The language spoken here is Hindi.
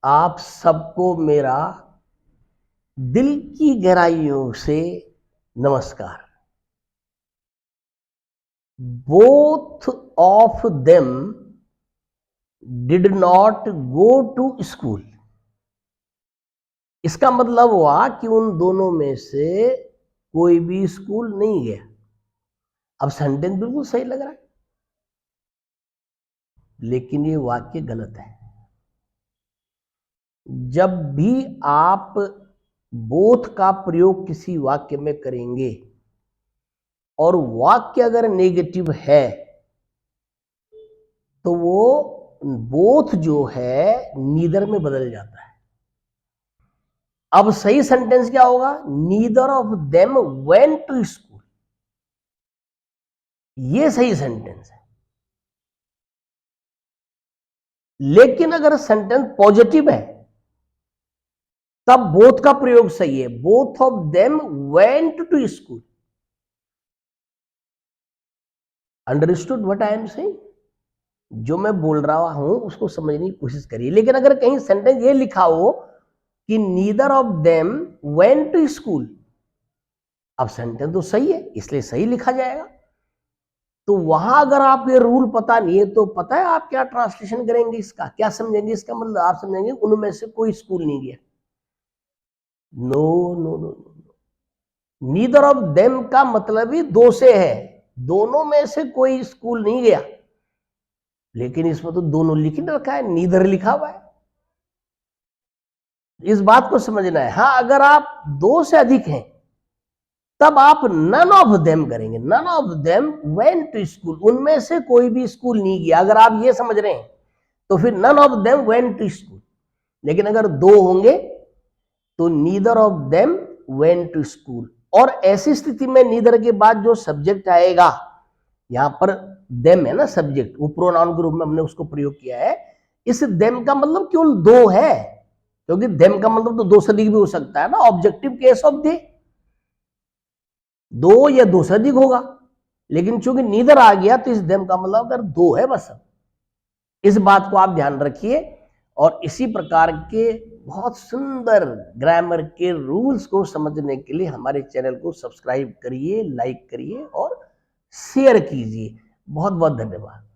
आप सबको मेरा दिल की गहराइयों से नमस्कार। Both of them did not go to school. इसका मतलब हुआ कि उन दोनों में से कोई भी स्कूल नहीं गया। अब सेंटेंस बिल्कुल सही लग रहा है, लेकिन ये वाक्य गलत है। जब भी आप बोथ का प्रयोग किसी वाक्य में करेंगे और वाक्य अगर नेगेटिव है तो वो बोथ जो है नीदर में बदल जाता है। अब सही सेंटेंस क्या होगा? Neither of them went to school. ये सही सेंटेंस है। लेकिन अगर सेंटेंस पॉजिटिव है तब बोथ का प्रयोग सही है। Both of them went to school. Understood what I am saying? जो मैं बोल रहा हूं उसको समझने की कोशिश करिए। लेकिन अगर कहीं सेंटेंस ये लिखा हो कि neither of them went to school, अब सेंटेंस तो सही है इसलिए सही लिखा जाएगा। तो वहां अगर आप ये रूल पता नहीं है तो पता है आप क्या ट्रांसलेशन करेंगे? इसका क्या समझेंगे? इसका मतलब आप समझेंगे उनमें से कोई स्कूल नहीं गया। No no no no, neither of them का मतलब ही दो से है। दोनों में से कोई स्कूल नहीं गया। लेकिन इसमें तो दोनों लिख ही रखा है, नीदर लिखा हुआ है। इस बात को समझना है। हाँ, अगर आप दो से अधिक हैं तब आप नन ऑफ देम करेंगे। None of them went to school. उनमें से कोई भी स्कूल नहीं गया। अगर आप ये समझ रहे हैं तो फिर none of them went to school. लेकिन अगर दो होंगे तो neither of them went to school. और ऐसी स्थिति में नीदर के बाद जो सब्जेक्ट आएगा, यहां पर देम है ना सब्जेक्ट, वो प्रोनाउन के रूप में हमने उसको प्रयोग किया है। इस देम का मतलब केवल दो है, क्योंकि देम का मतलब तो दो से अधिक भी हो सकता है ना। ऑब्जेक्टिव केस ऑफ दे, दो या दो से अधिक होगा। लेकिन चूंकि नीदर आ गया तो इस देम का मतलब अगर दो है बस। इस बात को आप ध्यान रखिए। और इसी प्रकार के बहुत सुंदर ग्रामर के रूल्स को समझने के लिए हमारे चैनल को सब्सक्राइब करिए, लाइक करिए और शेयर कीजिए। बहुत बहुत धन्यवाद।